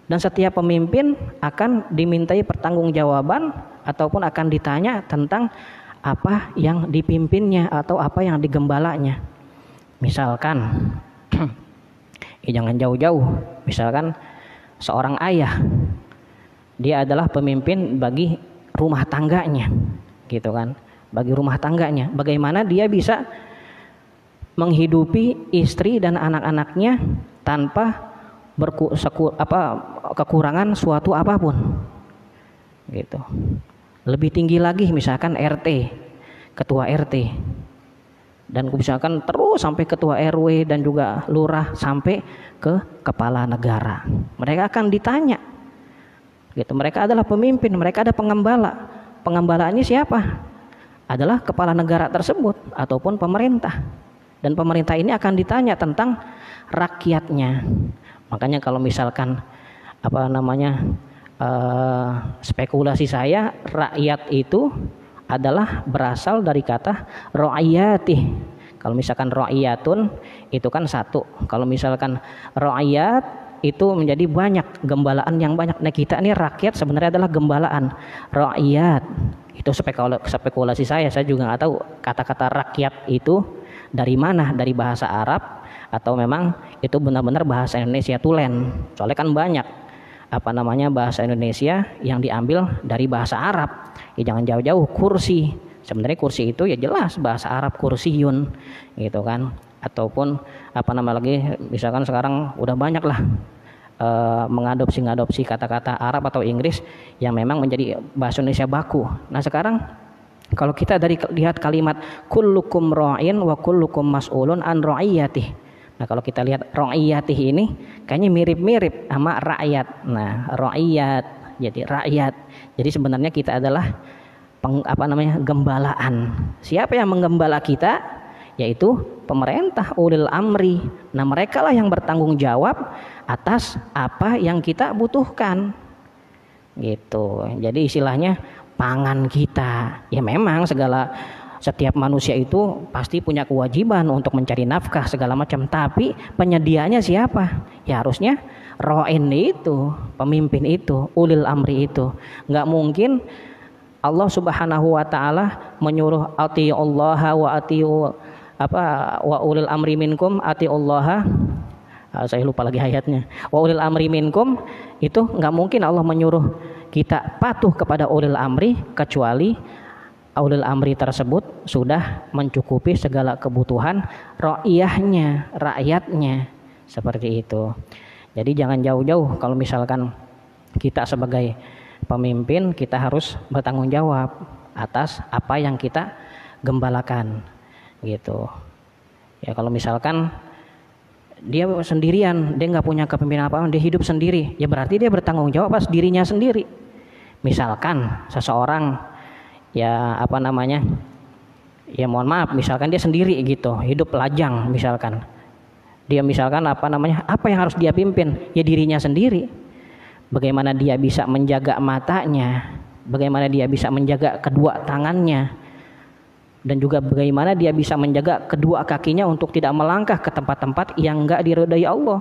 Dan setiap pemimpin akan dimintai pertanggungjawaban ataupun akan ditanya tentang apa yang dipimpinnya atau apa yang digembalanya. Misalkan jangan jauh-jauh, misalkan seorang ayah, dia adalah pemimpin bagi rumah tangganya gitu kan, bagi rumah tangganya. Bagaimana dia bisa menghidupi istri dan anak-anaknya tanpa kekurangan suatu apapun gitu. Lebih tinggi lagi misalkan RT, ketua RT, dan misalkan terus sampai ketua RW dan juga lurah sampai ke kepala negara. Mereka akan ditanya gitu. Mereka adalah pemimpin, mereka ada pengembala. Pengembalaannya siapa? Adalah kepala negara tersebut ataupun pemerintah. Dan pemerintah ini akan ditanya tentang rakyatnya. Makanya kalau misalkan spekulasi saya, rakyat itu adalah berasal dari kata ra'iyati. Kalau misalkan ra'iyatun itu kan satu. Kalau misalkan ra'iyat itu menjadi banyak, gembalaan yang banyak. Nah, kita ini rakyat sebenarnya adalah gembalaan. Ra'iyat itu spekulasi saya juga nggak tahu kata-kata rakyat itu dari mana, dari bahasa Arab atau memang itu benar-benar bahasa Indonesia tulen. Soalnya kan banyak bahasa Indonesia yang diambil dari bahasa Arab. Ya jangan jauh-jauh, kursi. Sebenarnya kursi itu ya jelas bahasa Arab, kursiyun gitu kan. Ataupun misalkan sekarang udah banyak lah mengadopsi kata-kata Arab atau Inggris yang memang menjadi bahasa Indonesia baku. Nah, sekarang kalau kita lihat kalimat kullukum ra'in wa kullukum mas'ulun an ra'iyatih. Nah, kalau kita lihat ra'iyatih ini kayaknya mirip-mirip sama rakyat. Nah, ra'iyat jadi rakyat. Jadi sebenarnya kita adalah gembalaan. Siapa yang menggembala kita? Yaitu pemerintah, ulil amri. Nah, mereka lah yang bertanggung jawab atas apa yang kita butuhkan. Gitu. Jadi istilahnya pangan kita. Ya memang setiap manusia itu pasti punya kewajiban untuk mencari nafkah segala macam, tapi penyediaannya siapa? Ya harusnya ra'in itu, pemimpin itu, ulil amri itu. Enggak mungkin Allah Subhanahu wa taala menyuruh atiullaha wa wa ulil amri minkum atiullaha. Saya lupa lagi ayatnya. Wa ulil amri minkum, itu enggak mungkin Allah menyuruh kita patuh kepada ulil amri kecuali ulil amri tersebut sudah mencukupi segala kebutuhan ra'iyahnya, rakyatnya, seperti itu. Jadi jangan jauh-jauh kalau misalkan kita sebagai pemimpin, kita harus bertanggung jawab atas apa yang kita gembalakan gitu. Ya kalau misalkan dia sendirian, dia nggak punya kepemimpinan apa-apa, dia hidup sendiri, ya berarti dia bertanggung jawab atas dirinya sendiri. Misalkan seseorang ya ya mohon maaf, misalkan dia sendiri gitu, hidup lajang misalkan, dia misalkan apa yang harus dia pimpin, ya dirinya sendiri. Bagaimana dia bisa menjaga matanya, bagaimana dia bisa menjaga kedua tangannya, dan juga bagaimana dia bisa menjaga kedua kakinya untuk tidak melangkah ke tempat-tempat yang enggak diridhai Allah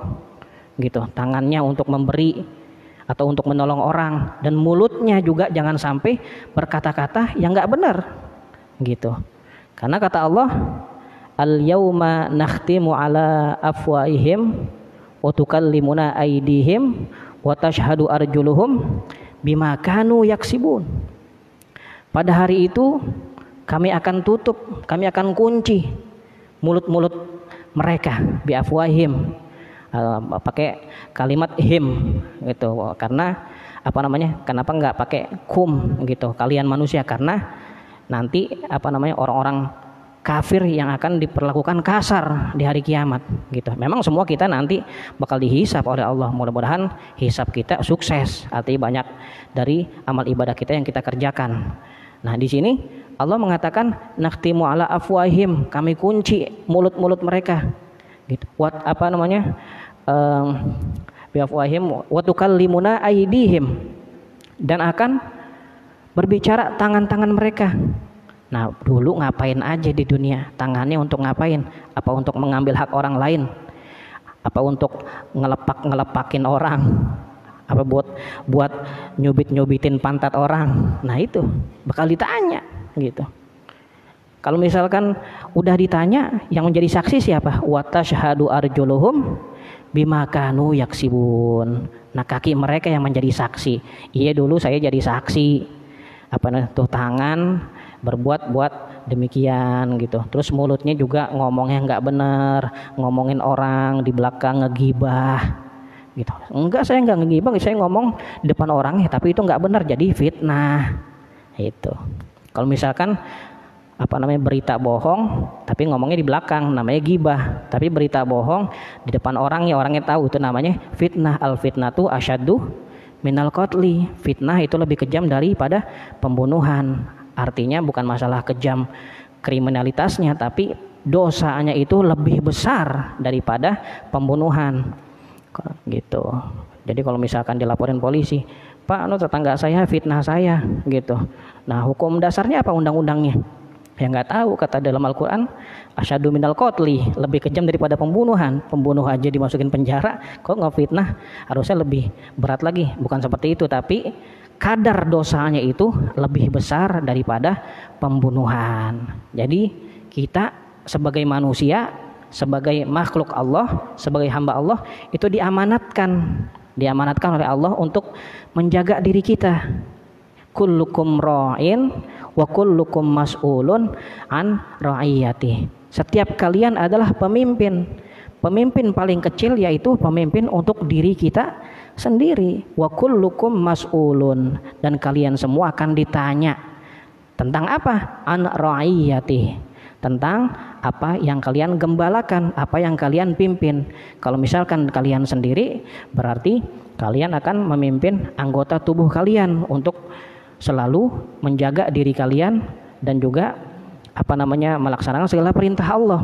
gitu. Tangannya untuk memberi atau untuk menolong orang, dan mulutnya juga jangan sampai berkata-kata yang enggak benar gitu. Karena kata Allah, al-yauma nakhtimu ala afwaihim wa tukallimuna aydihim wa tashhadu arjuluhum bima kanu yaksibun. Pada hari itu kami akan tutup, kami akan kunci mulut-mulut mereka, bi afwahim, pakai kalimat him gitu. Karena kenapa enggak pakai kum gitu, kalian manusia, karena nanti orang-orang kafir yang akan diperlakukan kasar di hari kiamat gitu. Memang semua kita nanti bakal dihisap oleh Allah. Mudah-mudahan hisap kita sukses, artinya banyak dari amal ibadah kita yang kita kerjakan. Nah, di sini Allah mengatakan nakhtimu ala afwahim, kami kunci mulut-mulut mereka gitu. Bi afwahim wa tukallimuna aydihim, dan akan berbicara tangan-tangan mereka. Nah, dulu ngapain aja di dunia? Tangannya untuk ngapain? Apa untuk mengambil hak orang lain? Apa untuk ngelepakin orang? Apa buat nyubit-nyubitin pantat orang? Nah, itu bakal ditanya gitu. Kalau misalkan udah ditanya, yang menjadi saksi siapa? Wa tashhadu arjuluhum bima kanu yaksibun. Nah, kaki mereka yang menjadi saksi. Iya, dulu saya jadi saksi. Tangan berbuat demikian gitu. Terus mulutnya juga ngomongnya nggak benar, ngomongin orang di belakang, ngegibah gitu. Enggak, saya nggak ngegibah, saya ngomong di depan orangnya, tapi itu nggak benar, jadi fitnah itu. Kalau misalkan berita bohong tapi ngomongnya di belakang, namanya gibah. Tapi berita bohong di depan orangnya tahu, itu namanya fitnah. Al fitnatu asyaddu minal qatli. Fitnah itu lebih kejam daripada pembunuhan. Artinya bukan masalah kejam kriminalitasnya, tapi dosanya itu lebih besar daripada pembunuhan gitu. Jadi kalau misalkan dilaporin polisi, Pak, tetangga saya fitnah saya gitu. Nah, hukum dasarnya apa, undang-undangnya? Ya nggak tahu. Kata dalam Al-Quran, asyadu minal qatli, lebih kejam daripada pembunuhan. Pembunuh aja dimasukin penjara, kok nggak fitnah? Harusnya lebih berat lagi. Bukan seperti itu, tapi kadar dosanya itu lebih besar daripada pembunuhan. Jadi kita sebagai manusia, sebagai makhluk Allah, sebagai hamba Allah, itu diamanatkan oleh Allah untuk menjaga diri kita. Kullukum ra'in wa kullukum mas'ulun an ra'iyati. Setiap kalian adalah pemimpin. Pemimpin paling kecil yaitu pemimpin untuk diri kita sendiri. Wa kullukum mas'ulun, dan kalian semua akan ditanya tentang apa? An ra'iyati, tentang apa yang kalian gembalakan, apa yang kalian pimpin. Kalau misalkan kalian sendiri, berarti kalian akan memimpin anggota tubuh kalian untuk selalu menjaga diri kalian dan juga melaksanakan segala perintah Allah.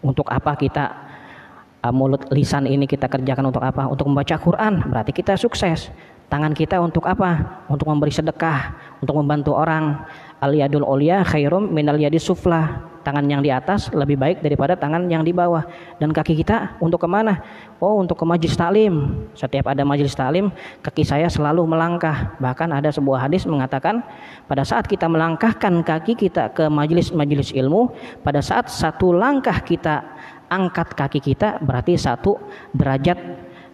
Untuk apa kita mulut lisan ini kita kerjakan, untuk apa? Untuk membaca Quran, berarti kita sukses. Tangan kita untuk apa? Untuk memberi sedekah, untuk membantu orang. Al yadul ulya khairum minal yadis sufla. Tangan yang di atas lebih baik daripada tangan yang di bawah. Dan kaki kita untuk kemana? Oh, untuk ke majelis taklim. Setiap ada majelis taklim, kaki saya selalu melangkah. Bahkan ada sebuah hadis mengatakan, pada saat kita melangkahkan kaki kita ke majelis ilmu, pada saat satu langkah kita angkat kaki kita, berarti 1 derajat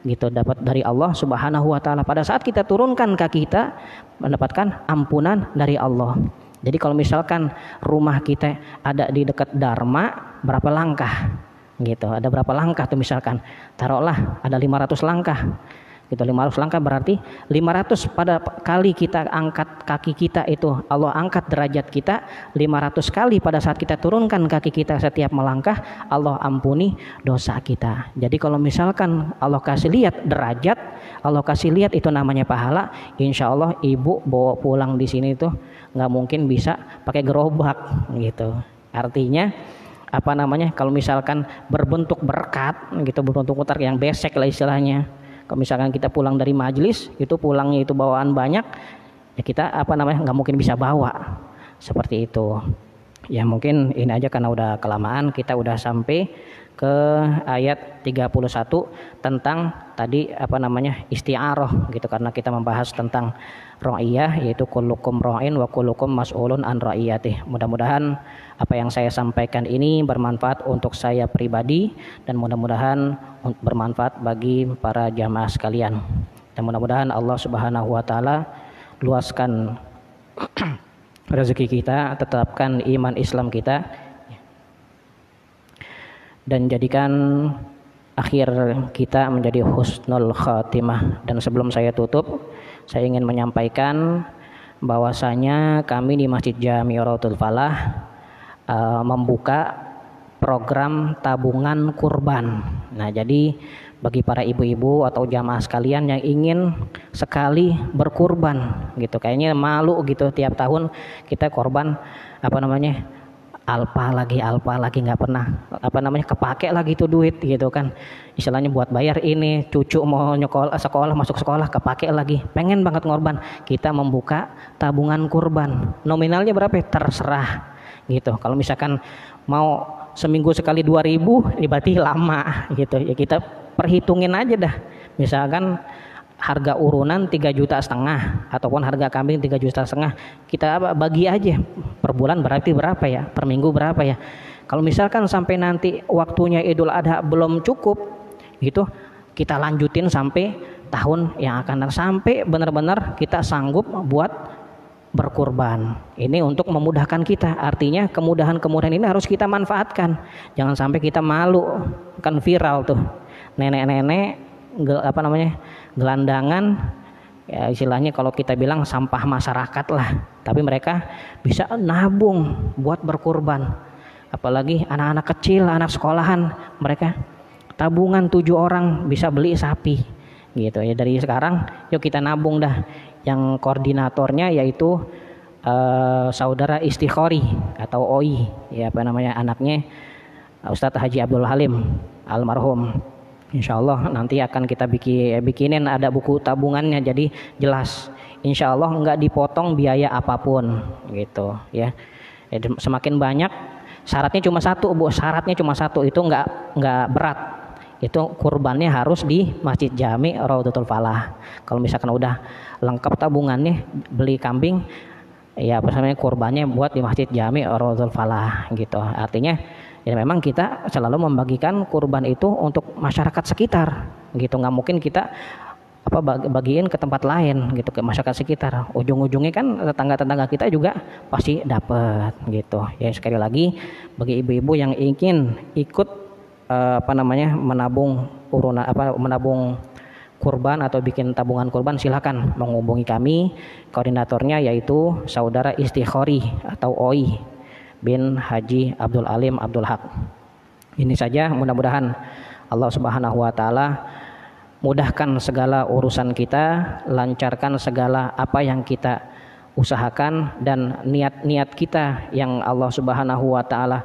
gitu dapat dari Allah Subhanahu wa taala. Pada saat kita turunkan kaki kita, mendapatkan ampunan dari Allah. Jadi kalau misalkan rumah kita ada di dekat Dharma, berapa langkah? Gitu. Ada berapa langkah tuh misalkan? Taruhlah ada 500 langkah. Gitu, 500 langkah berarti 500 pada kali kita angkat kaki kita itu Allah angkat derajat kita, 500 kali pada saat kita turunkan kaki kita setiap melangkah Allah ampuni dosa kita. Jadi kalau misalkan Allah kasih lihat derajat, Allah kasih lihat itu namanya pahala, insya Allah ibu bawa pulang di sini tuh nggak mungkin bisa pakai gerobak gitu. Artinya apa namanya, kalau misalkan berbentuk berkat gitu, berbentuk utar yang besek lah istilahnya. Kalau misalkan kita pulang dari majelis itu pulangnya itu bawaan banyak, ya kita apa namanya nggak mungkin bisa bawa seperti itu. Ya mungkin ini aja karena udah kelamaan, kita udah sampai ke ayat 31 tentang tadi apa namanya isti'arah gitu, karena kita membahas tentang ra'iyah, yaitu kullukum ra'in wa kullukum mas'ulun an ra'iyatih. Mudah-mudahan apa yang saya sampaikan ini bermanfaat untuk saya pribadi dan mudah-mudahan bermanfaat bagi para jamaah sekalian. Dan mudah-mudahan Allah Subhanahu wa taala luaskan rezeki kita, tetapkan iman Islam kita, dan jadikan akhir kita menjadi husnul khatimah. Dan sebelum saya tutup, saya ingin menyampaikan bahwasanya kami di Masjid Jami Raudhatul Falah membuka program tabungan kurban. Nah, jadi bagi para ibu-ibu atau jamaah sekalian yang ingin sekali berkurban gitu, kayaknya malu gitu tiap tahun kita korban apa namanya alpa lagi nggak pernah apa namanya kepake lagi tuh duit gitu kan, istilahnya buat bayar ini cucu mau sekolah masuk sekolah kepake lagi, pengen banget ngorban. Kita membuka tabungan kurban, nominalnya berapa terserah gitu. Kalau misalkan mau seminggu sekali 2.000 berarti lama gitu ya, kita perhitungin aja dah, misalkan harga urunan 3,5 juta ataupun harga kambing 3,5 juta, kita bagi aja per bulan berarti berapa ya, per minggu berapa ya. Kalau misalkan sampai nanti waktunya Idul Adha belum cukup gitu, kita lanjutin sampai tahun yang akan datang, sampai benar-benar kita sanggup buat berkurban. Ini untuk memudahkan kita, artinya kemudahan-kemudahan ini harus kita manfaatkan. Jangan sampai kita malu, kan viral tuh nenek-nenek apa namanya gelandangan, ya istilahnya kalau kita bilang sampah masyarakat lah, tapi mereka bisa nabung buat berkurban. Apalagi anak-anak kecil, anak sekolahan, mereka tabungan 7 orang bisa beli sapi gitu ya. Dari sekarang yuk kita nabung dah. Yang koordinatornya yaitu saudara Istikhori atau OI ya, apa namanya anaknya Ustadz Haji Abdul Halim almarhum. Insya Allah nanti akan kita bikinin ada buku tabungannya, jadi jelas. Insya Allah nggak dipotong biaya apapun gitu ya. Semakin banyak, syaratnya cuma satu Bu, syaratnya cuma satu, itu nggak berat. Itu kurbannya harus di Masjid Jami Raudhatul Falah. Kalau misalkan udah lengkap tabungannya, beli kambing ya apa namanya kurbannya buat di Masjid Jami Raudhatul Falah gitu. Artinya ya memang kita selalu membagikan kurban itu untuk masyarakat sekitar gitu, nggak mungkin kita apa bagiin ke tempat lain gitu, ke masyarakat sekitar. Ujung-ujungnya kan tetangga-tetangga kita juga pasti dapat gitu ya. Sekali lagi bagi ibu-ibu yang ingin ikut apa namanya menabung menabung kurban atau bikin tabungan kurban, silakan menghubungi kami. Koordinatornya yaitu saudara Istikhori atau OI bin Haji Abdul Alim Abdul Haq. Ini saja, mudah-mudahan Allah Subhanahu wa taala mudahkan segala urusan kita, lancarkan segala apa yang kita usahakan, dan niat-niat kita yang Allah Subhanahu wa taala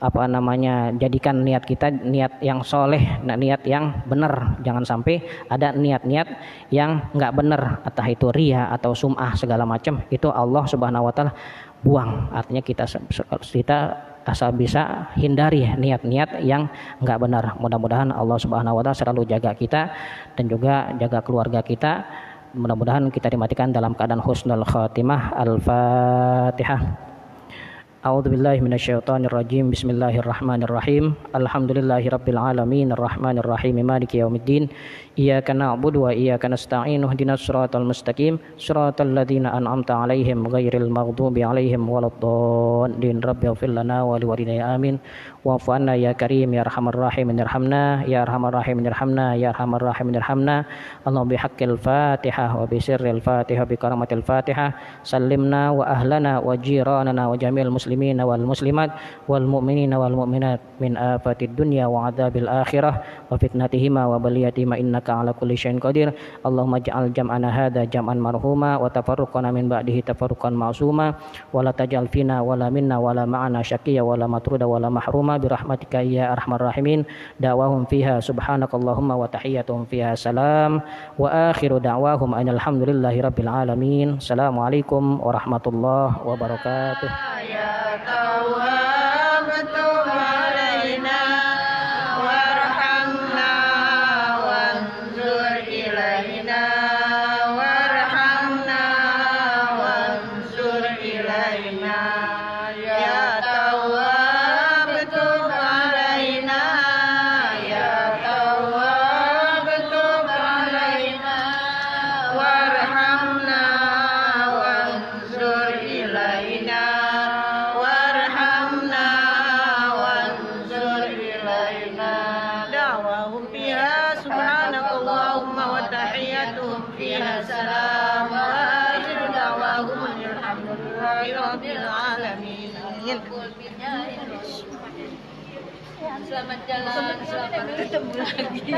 apa namanya jadikan niat kita niat yang soleh, niat yang benar. Jangan sampai ada niat-niat yang nggak benar, entah itu ria atau sum'ah segala macam, itu Allah Subhanahu wa taala buang. Artinya kita asal bisa hindari niat-niat yang nggak benar. Mudah-mudahan Allah Subhanahu wa taala selalu jaga kita dan juga jaga keluarga kita. Mudah-mudahan kita dimatikan dalam keadaan husnul khatimah. Al-Fatihah. A'udzu billahi minasyaitonir rajim. Bismillahirrahmanirrahim. Alhamdulillahirabbil alamin arrahmanir rahim maliki yaumiddin. Iyyaka na'budu wa iyyaka nasta'in ihdinas siratal mustaqim siratal ladzina an'amta 'alaihim ghairil maghdubi 'alaihim waladdallin. Rabbighfir lana wa liwalidayna amin. Wa'fu 'anna ya karim ya arhamar rahimin irhamna ya arhamar rahimin irhamna ya arhamar rahimin irhamna. Allahumma bihaqqil Fatihah wa bi sirril Fatihah bi karamatil Fatihah sallimna wa ahlana wa jiranana wa jamil muslimin wal muslimat wal mu'minin wal mu'minat min afatid dunya wa adzabil akhirah wa fitnatihima wa baliyatihima innaka ala kulli syai'in qadir. Allahumma ij'al jam'ana hadza jam'an marhuma wa tafarruqana min ba'dihi tafarruqan ma'suma wa la taj'al fina wa la minna wa la ma'ana syaqiyya wa la matruda wa la mahruma bi rahmatika ya arhamar rahimin. Da'wahum fiha subhanakallahumma wa tahiyyatuhum fiha salam wa akhiru da'wahum alhamdulillahi rabbil alamin. Assalamualaikum warahmatullahi wabarakatuh. Ya Tawwab tub alaina warhamna wanzur ilaina warhamna wanzur ilaina. Ya Tawwab tub alaina ya Tawwab tub alaina warhamna wanzur ilaina warhamna wanzur ilaina. Da'wahum fiha subhanakallahumma wa tahiyyatuhum fiha salam wa akhiru da'wahum alhamdulillahi rabbil alamin. Selamat jalan, selamat ketemu lagi.